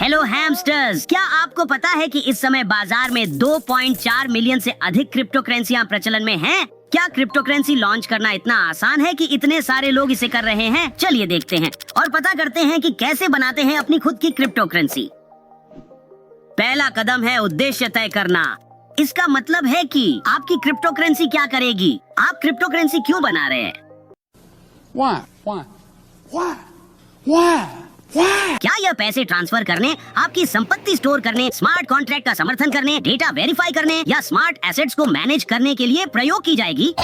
Hello hamsters, क्या आपको पता है कि इस समय बाजार में 2.4 मिलियन से अधिक क्रिप्टो करेंसियां प्रचलन में हैं? क्या क्रिप्टो करेंसी लॉन्च करना इतना आसान है कि इतने सारे लोग इसे कर रहे हैं? चलिए देखते हैं और पता करते हैं कि कैसे बनाते हैं अपनी खुद की क्रिप्टो करेंसी। पहला कदम है उद्देश्य तय करना। इसका मतलब है कि आपकी क्रिप्टो करेंसी क्या करेगी, आप क्रिप्टो करेंसी क्यों बना रहे हैं। क्या यह पैसे ट्रांसफर करने, आपकी संपत्ति स्टोर करने, स्मार्ट कॉन्ट्रैक्ट का समर्थन करने, डेटा वेरीफाई करने या स्मार्ट एसेट्स को मैनेज करने के लिए प्रयोग की जाएगी?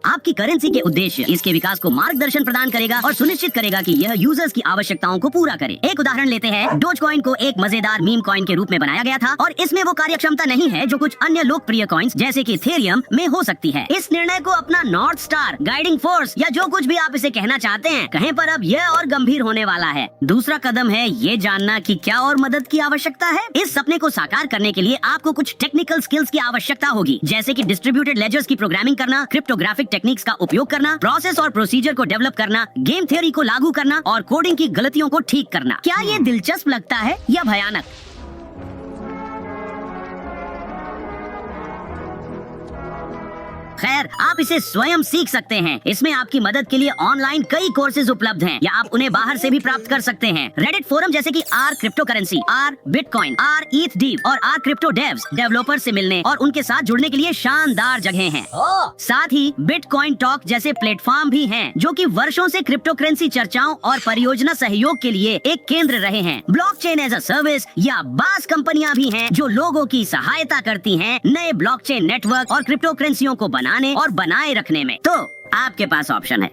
आपकी करेंसी के उद्देश्य इसके विकास को मार्गदर्शन प्रदान करेगा और सुनिश्चित करेगा कि यह यूजर्स की आवश्यकताओं को पूरा करे। एक उदाहरण लेते हैं। डोजकॉइन को एक मजेदार मीम कॉइन के रूप में बनाया गया था और इसमें वो कार्यक्षमता नहीं है जो कुछ अन्य लोकप्रिय कॉइन्स जैसे कि इथेरियम में हो सकती है। इस निर्णय को अपना नॉर्थ स्टार, गाइडिंग फोर्स या जो कुछ भी आप इसे कहना चाहते हैं कहें, पर अब यह और गंभीर होने वाला है। दूसरा कदम है ये जानना कि क्या और मदद की आवश्यकता है। इस सपने को साकार करने के लिए आपको कुछ टेक्निकल स्किल्स की आवश्यकता होगी, जैसे कि डिस्ट्रीब्यूटेड लेजर्स की प्रोग्रामिंग करना, क्रिप्टोग्राफिक टेक्निक्स का उपयोग करना, प्रोसेस और प्रोसीजर को डेवलप करना, गेम थ्योरी को लागू करना और कोडिंग की गलतियों को ठीक करना। क्या ये दिलचस्प लगता है या भयानक? खैर, आप इसे स्वयं सीख सकते हैं। इसमें आपकी मदद के लिए ऑनलाइन कई कोर्सेज उपलब्ध हैं या आप उन्हें बाहर से भी प्राप्त कर सकते हैं। रेडिट फोरम जैसे कि R cryptocurrency, R bitcoin, R eth dev और आर क्रिप्टो डेव्स डेवलपर से मिलने और उनके साथ जुड़ने के लिए शानदार जगह हैं। साथ ही बिटकॉइन टॉक जैसे प्लेटफॉर्म भी हैं, जो कि वर्षों से क्रिप्टो करेंसी चर्चाओं और परियोजना सहयोग के लिए एक केंद्र रहे हैं। ब्लॉकचेन एज अ सर्विस या बास कंपनियां भी हैं जो लोगों की सहायता करती हैं नए ब्लॉकचेन नेटवर्क और क्रिप्टो करेंसियों को बनाने और बनाए रखने में। तो आपके पास ऑप्शन है।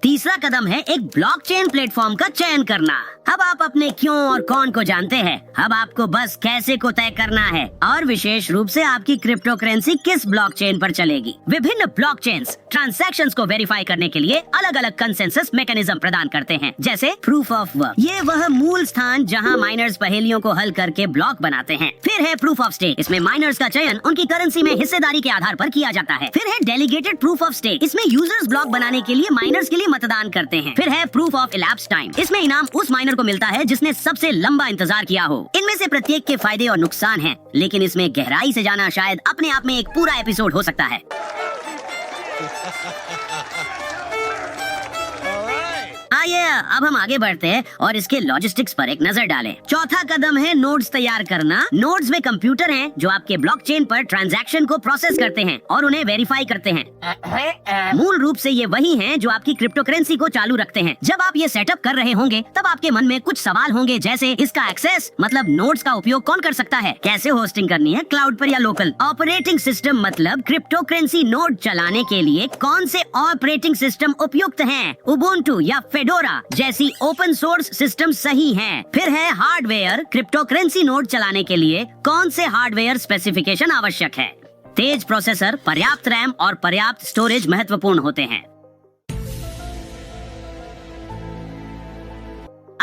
तीसरा कदम है एक ब्लॉकचेन प्लेटफॉर्म का चयन करना। अब आप अपने क्यों और कौन को जानते हैं, अब आपको बस कैसे को तय करना है और विशेष रूप से आपकी क्रिप्टो करेंसी किस ब्लॉकचेन पर चलेगी। विभिन्न ब्लॉकचेन्स ट्रांजैक्शंस को वेरीफाई करने के लिए अलग अलग कंसेंसस मैकेनिज्म प्रदान करते हैं, जैसे प्रूफ ऑफ वर्क। ये वह मूल स्थान जहां माइनर्स पहेलियों को हल करके ब्लॉक बनाते हैं। फिर है प्रूफ ऑफ स्टेक। इसमें माइनर्स का चयन उनकी करेंसी में हिस्सेदारी के आधार पर किया जाता है। फिर है डेलीगेटेड प्रूफ ऑफ स्टेक। इसमें यूजर्स ब्लॉक बनाने के लिए माइनर्स के लिए मतदान करते हैं। फिर है प्रूफ ऑफ इलैप्स टाइम। इसमें इनाम उस माइनर को मिलता है जिसने सबसे लंबा इंतजार किया हो। इनमें से प्रत्येक के फायदे और नुकसान हैं, लेकिन इसमें गहराई से जाना शायद अपने आप में एक पूरा एपिसोड हो सकता है। आइए अब हम आगे बढ़ते हैं और इसके लॉजिस्टिक्स पर एक नजर डालें। चौथा कदम है नोड्स तैयार करना। नोड्स में कंप्यूटर हैं जो आपके ब्लॉकचेन पर ट्रांजैक्शन को प्रोसेस करते हैं और उन्हें वेरीफाई करते हैं। मूल रूप से ये वही हैं जो आपकी क्रिप्टो करेंसी को चालू रखते हैं। जब आप ये सेटअप कर रहे होंगे तब आपके मन में कुछ सवाल होंगे, जैसे इसका एक्सेस, मतलब नोड्स का उपयोग कौन कर सकता है, कैसे होस्टिंग करनी है, क्लाउड पर या लोकल, ऑपरेटिंग सिस्टम मतलब क्रिप्टो करेंसी नोड चलाने के लिए कौन से ऑपरेटिंग सिस्टम उपयुक्त हैं, उबुंटू या फेडोरा जैसी ओपन सोर्स सिस्टम सही हैं। फिर है हार्डवेयर। क्रिप्टो करेंसी नोड चलाने के लिए कौन से हार्डवेयर स्पेसिफिकेशन आवश्यक है। तेज प्रोसेसर, पर्याप्त रैम और पर्याप्त स्टोरेज महत्वपूर्ण होते हैं।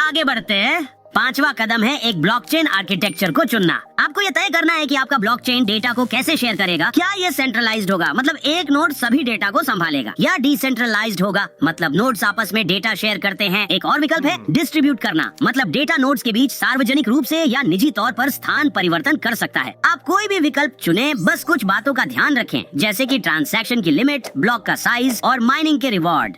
आगे बढ़ते हैं। पांचवा कदम है एक ब्लॉकचेन आर्किटेक्चर को चुनना। आपको यह तय करना है कि आपका ब्लॉकचेन डेटा को कैसे शेयर करेगा। क्या यह सेंट्रलाइज्ड होगा, मतलब एक नोड सभी डेटा को संभालेगा, या डिसेंट्रलाइज्ड होगा, मतलब नोड्स आपस में डेटा शेयर करते हैं। एक और विकल्प है डिस्ट्रीब्यूट करना, मतलब डेटा नोड्स के बीच सार्वजनिक रूप से या निजी तौर पर स्थान परिवर्तन कर सकता है। आप कोई भी विकल्प चुने, बस कुछ बातों का ध्यान रखें, जैसे कि ट्रांजैक्शन की लिमिट, ब्लॉक का साइज और माइनिंग के रिवॉर्ड।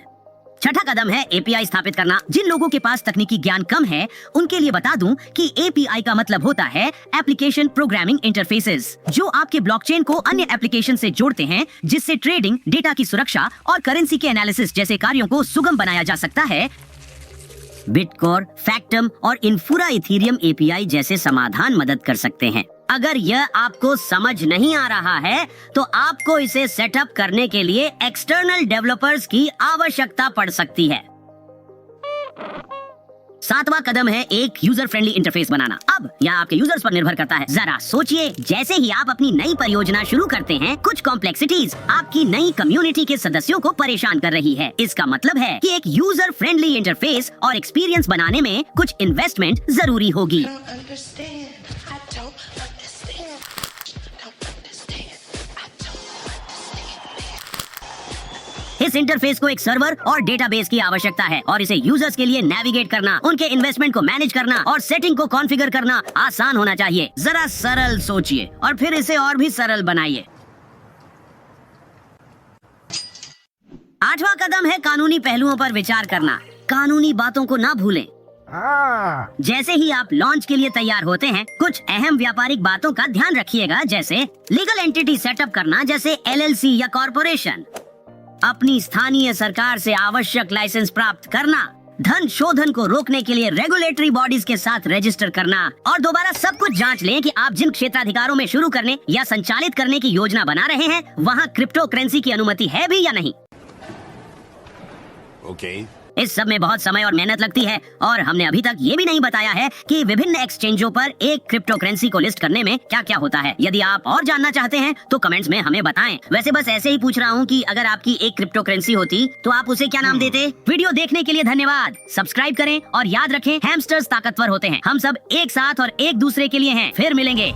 छठा कदम है एपीआई स्थापित करना। जिन लोगों के पास तकनीकी ज्ञान कम है उनके लिए बता दूं कि एपीआई का मतलब होता है एप्लीकेशन प्रोग्रामिंग इंटरफेसेस, जो आपके ब्लॉकचेन को अन्य एप्लीकेशन से जोड़ते हैं, जिससे ट्रेडिंग, डेटा की सुरक्षा और करेंसी के एनालिसिस जैसे कार्यों को सुगम बनाया जा सकता है। बिटकोर, फैक्टम और इन्फुरा इथेरियम एपीआई जैसे समाधान मदद कर सकते हैं। अगर यह आपको समझ नहीं आ रहा है तो आपको इसे सेटअप करने के लिए एक्सटर्नल डेवलपर्स की आवश्यकता पड़ सकती है। सातवां कदम है एक यूजर फ्रेंडली इंटरफेस बनाना। अब यह आपके यूजर्स पर निर्भर करता है। जरा सोचिए, जैसे ही आप अपनी नई परियोजना शुरू करते हैं, कुछ कॉम्प्लेक्सिटीज आपकी नई कम्युनिटी के सदस्यों को परेशान कर रही है। इसका मतलब है कि एक यूजर फ्रेंडली इंटरफेस और एक्सपीरियंस बनाने में कुछ इन्वेस्टमेंट जरूरी होगी। इस इंटरफेस को एक सर्वर और डेटाबेस की आवश्यकता है और इसे यूजर्स के लिए नेविगेट करना, उनके इन्वेस्टमेंट को मैनेज करना और सेटिंग को कॉन्फ़िगर करना आसान होना चाहिए। जरा सरल सोचिए और फिर इसे और भी सरल बनाइए। 8वां कदम है कानूनी पहलुओं पर विचार करना। कानूनी बातों को ना भूलें। जैसे ही आप लॉन्च के लिए तैयार होते हैं, कुछ अहम व्यापारिक बातों का ध्यान रखिएगा, जैसे लीगल एंटिटी सेटअप करना, जैसे LLC या कॉर्पोरेशन, अपनी स्थानीय सरकार से आवश्यक लाइसेंस प्राप्त करना, धन शोधन को रोकने के लिए रेगुलेटरी बॉडीज के साथ रजिस्टर करना और दोबारा सब कुछ जांच लें कि आप जिन क्षेत्राधिकारों में शुरू करने या संचालित करने की योजना बना रहे हैं, वहाँ क्रिप्टो करेंसी की अनुमति है भी या नहीं। इस सब में बहुत समय और मेहनत लगती है और हमने अभी तक ये भी नहीं बताया है कि विभिन्न एक्सचेंजों पर एक क्रिप्टो करेंसी को लिस्ट करने में क्या क्या होता है। यदि आप और जानना चाहते हैं तो कमेंट्स में हमें बताएं। वैसे बस ऐसे ही पूछ रहा हूँ कि अगर आपकी एक क्रिप्टो करेंसी होती तो आप उसे क्या नाम देते। वीडियो देखने के लिए धन्यवाद। सब्सक्राइब करें और याद रखें, हैमस्टर्स ताकतवर होते हैं। हम सब एक साथ और एक दूसरे के लिए हैं। फिर मिलेंगे।